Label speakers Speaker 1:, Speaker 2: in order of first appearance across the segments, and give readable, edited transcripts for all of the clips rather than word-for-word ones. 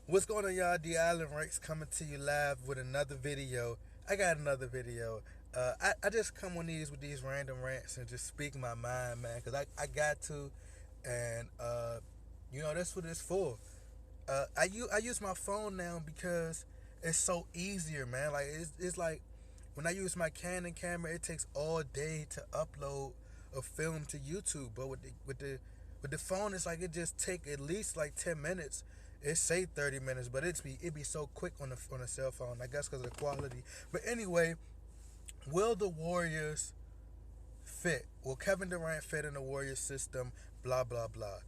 Speaker 1: What's going on, y'all? The Island Ranks coming to you live with another video. I got another video. I just come on these with these random rants and just speak my mind, man, because I got to. And, that's what it's for. I use my phone now because it's so easier, man. Like, it's like when I use my Canon camera, it takes all day to upload a film to YouTube. But with the phone, it's like it just take at least like 10 minutes. It say 30 minutes, but it be so quick on a cell phone. I guess because of the quality. But anyway, will the Warriors fit? Will Kevin Durant fit in the Warriors system? Blah blah blah.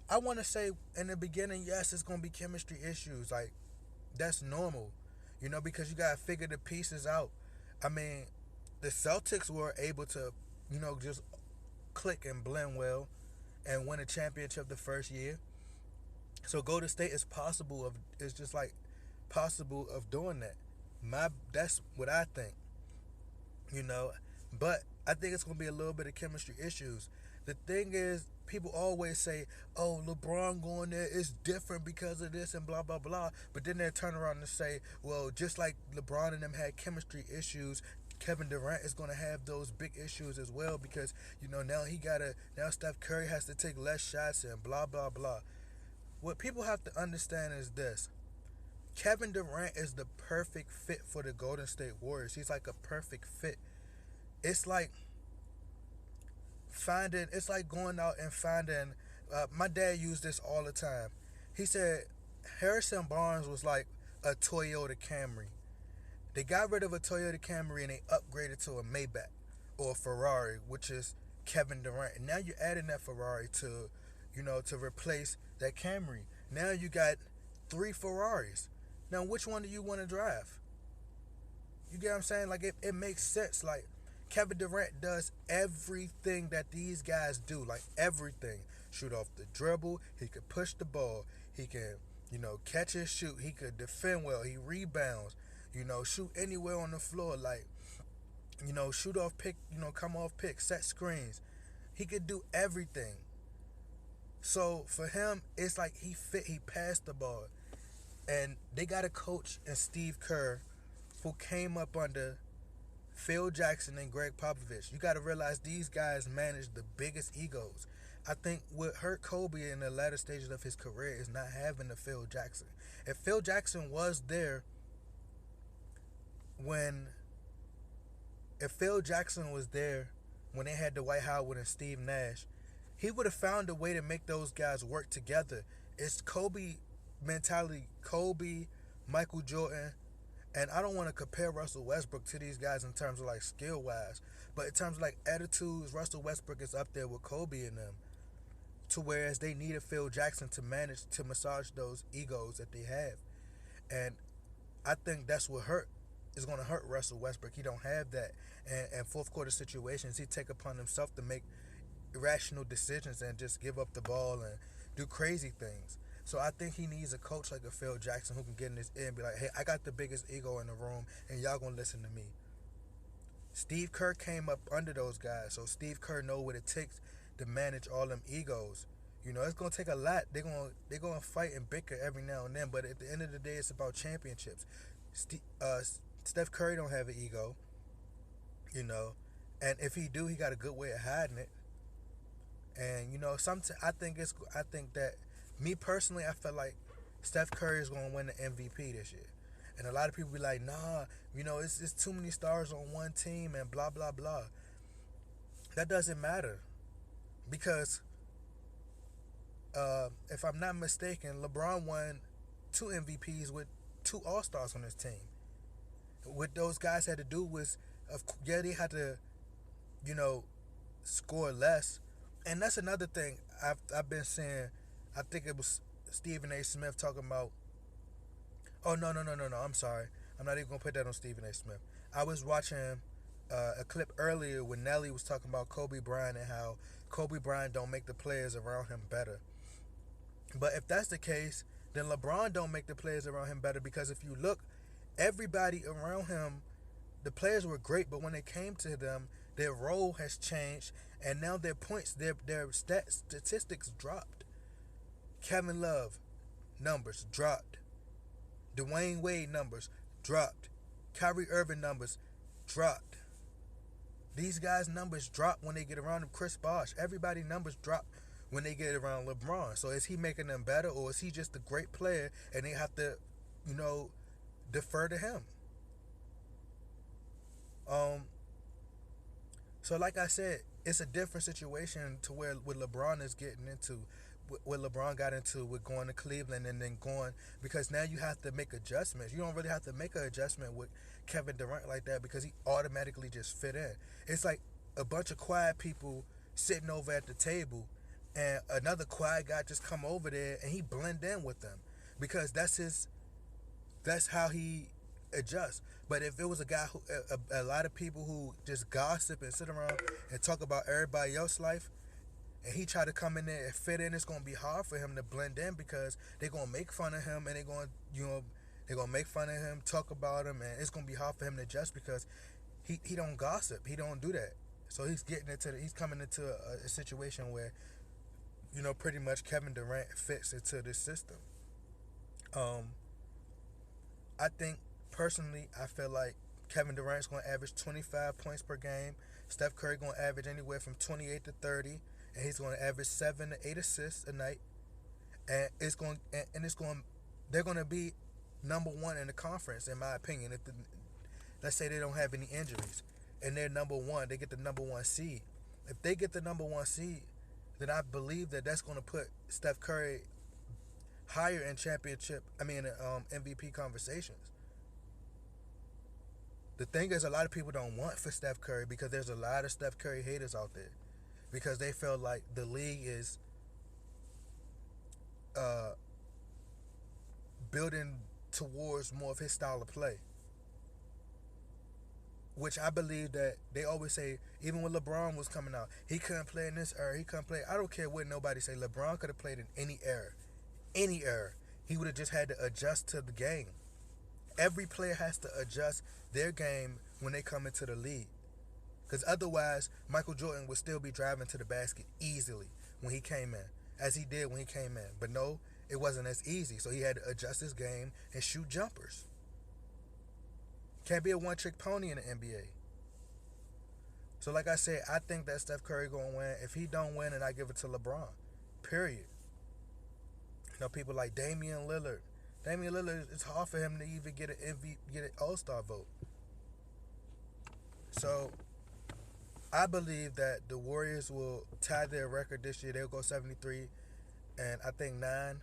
Speaker 1: I want to say in the beginning, yes, it's gonna be chemistry issues. Like that's normal, because you gotta figure the pieces out. I mean, the Celtics were able to, just click and blend well and win a championship the first year. So Golden State is possible of it's just like possible of doing that. That's what I think, you know. But I think it's gonna be a little bit of chemistry issues. The thing is, people always say, "Oh, LeBron going there is different because of this and blah blah blah." But then they turn around and say, "Well, just like LeBron and them had chemistry issues, Kevin Durant is going to have those big issues as well because now Steph Curry has to take less shots and blah blah blah." What people have to understand is this: Kevin Durant is the perfect fit for the Golden State Warriors. He's like a perfect fit. It's like it's like going out and finding. My dad used this all the time. He said Harrison Barnes was like a Toyota Camry. They got rid of a Toyota Camry and they upgraded to a Maybach or a Ferrari, which is Kevin Durant. And now you're adding that Ferrari to replace that Camry. Now you got three Ferraris. Now which one do you want to drive? You get what I'm saying? Like it makes sense. Like Kevin Durant does everything that these guys do. Like everything. Shoot off the dribble. He could push the ball. He can, catch and shoot. He could defend well. He rebounds. Shoot anywhere on the floor. Like, shoot off pick, come off pick, set screens. He could do everything. So for him, it's like he passed the ball. And they got a coach in Steve Kerr who came up under Phil Jackson and Greg Popovich. You got to realize these guys manage the biggest egos. I think what hurt Kobe in the latter stages of his career is not having a Phil Jackson. If Phil Jackson was there when if Phil Jackson was there when they had Dwight Howard and Steve Nash, he would have found a way to make those guys work together. It's Kobe mentality, Kobe, Michael Jordan, and I don't want to compare Russell Westbrook to these guys in terms of like skill wise, but in terms of like attitudes, Russell Westbrook is up there with Kobe and them. To whereas they needed Phil Jackson to manage to massage those egos that they have, and I think that's what is going to hurt Russell Westbrook. He don't have that, and fourth quarter situations he take upon himself to make irrational decisions and just give up the ball and do crazy things. So I think he needs a coach like a Phil Jackson who can get in his ear and be like, "Hey, I got the biggest ego in the room, and y'all gonna listen to me." Steve Kerr came up under those guys, so Steve Kerr know what it takes to manage all them egos. It's gonna take a lot. They're gonna fight and bicker every now and then, but at the end of the day, it's about championships. Steph Curry don't have an ego, and if he do, he got a good way of hiding it. And sometimes I think that me personally, I feel like Steph Curry is gonna win the MVP this year. And a lot of people be like, "Nah, it's too many stars on one team and blah blah blah." That doesn't matter because if I'm not mistaken, LeBron won two MVPs with two All Stars on his team. What those guys had to do was, they had to, you know, score less. And that's another thing I've been saying. I think it was Stephen A. Smith talking about. Oh no! I'm sorry. I'm not even gonna put that on Stephen A. Smith. I was watching a clip earlier when Nelly was talking about Kobe Bryant and how Kobe Bryant don't make the players around him better. But if that's the case, then LeBron don't make the players around him better, because if you look, everybody around him, the players were great, but when it came to them, their role has changed, and now their points, their statistics dropped. Kevin Love, numbers dropped. Dwayne Wade numbers dropped. Kyrie Irving numbers dropped. These guys' numbers drop when they get around him. Chris Bosh, everybody numbers drop when they get around LeBron. So is he making them better, or is he just a great player and they have to, you know, defer to him? So like I said, it's a different situation to where what LeBron is getting into, what LeBron got into with going to Cleveland and then going, because now you have to make adjustments. You don't really have to make an adjustment with Kevin Durant like that because he automatically just fit in. It's like a bunch of quiet people sitting over at the table and another quiet guy just come over there and he blend in with them because that's how he adjusts. But if it was a guy who a lot of people who just gossip and sit around and talk about everybody else's life, and he try to come in there and fit in, it's gonna be hard for him to blend in because they're gonna make fun of him and they're gonna make fun of him, talk about him, and it's gonna be hard for him to adjust because he don't gossip, he don't do that. So he's coming into a situation where pretty much Kevin Durant fits into this system. I think personally, I feel like Kevin Durant's going to average 25 points per game. Steph Curry going to average anywhere from 28 to 30, and he's going to average 7 to 8 assists a night. And they're going to be number one in the conference, in my opinion. Let's say they don't have any injuries, and they're number one, they get the number one seed. If they get the number one seed, then I believe that's going to put Steph Curry higher in MVP conversations. The thing is, a lot of people don't want for Steph Curry because there's a lot of Steph Curry haters out there because they feel like the league is building towards more of his style of play. Which I believe that they always say, even when LeBron was coming out, he couldn't play in this era, he couldn't play. I don't care what nobody say. LeBron could have played in any era. Any era. He would have just had to adjust to the game. Every player has to adjust their game when they come into the league. Because otherwise, Michael Jordan would still be driving to the basket easily when he came in, as he did when he came in. But no, it wasn't as easy. So he had to adjust his game and shoot jumpers. Can't be a one-trick pony in the NBA. So like I said, I think that Steph Curry going to win. If he don't win, then I give it to LeBron. Period. People like Damian Lillard. Damian Lillard, it's hard for him to even get an All-Star vote. So I believe that the Warriors will tie their record this year. They'll go 73 and I think 9.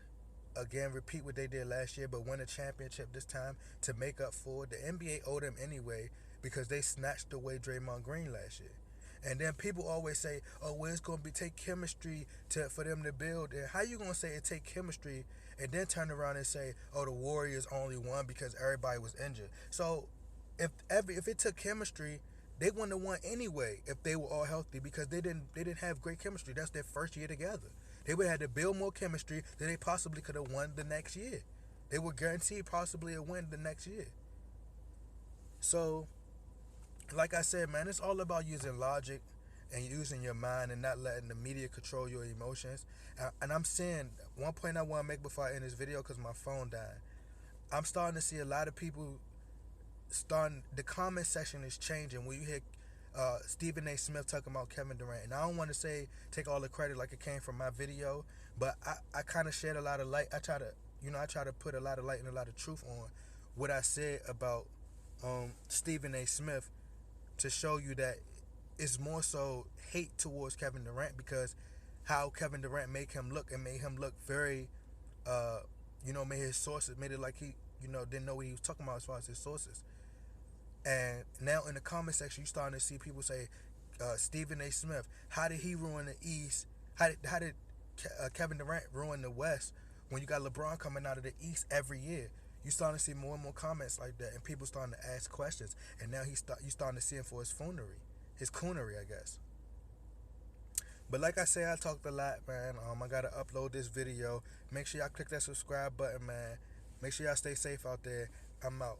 Speaker 1: Again, repeat what they did last year, but win a championship this time to make up for it. The NBA owed them anyway because they snatched away Draymond Green last year. And then people always say, oh, well, it's going to take chemistry for them to build. And how you going to say it take chemistry and then turn around and say, oh, the Warriors only won because everybody was injured? So if it took chemistry, they wouldn't have won anyway if they were all healthy because they didn't have great chemistry. That's their first year together. They would have had to build more chemistry than they possibly could have won the next year. They were guaranteed possibly a win the next year. So, like I said, man, it's all about using logic and using your mind and not letting the media control your emotions. And I'm saying, one point I want to make before I end this video because my phone died. I'm starting to see a lot of people the comment section is changing when you hear Stephen A. Smith talking about Kevin Durant. And I don't want to say take all the credit like it came from my video, but I kind of shed a lot of light. I try to put a lot of light and a lot of truth on what I said about Stephen A. Smith to show you that it's more so hate towards Kevin Durant because how Kevin Durant made him look and made him look very, made his sources, made it like he, didn't know what he was talking about as far as his sources. And now in the comment section, you're starting to see people say, Stephen A. Smith, how did he ruin the East? How did Kevin Durant ruin the West when you got LeBron coming out of the East every year? You're starting to see more and more comments like that, and people starting to ask questions. And now you starting to see him for his coonery, I guess. But like I say, I talked a lot, man. I gotta upload this video. Make sure y'all click that subscribe button, man. Make sure y'all stay safe out there. I'm out.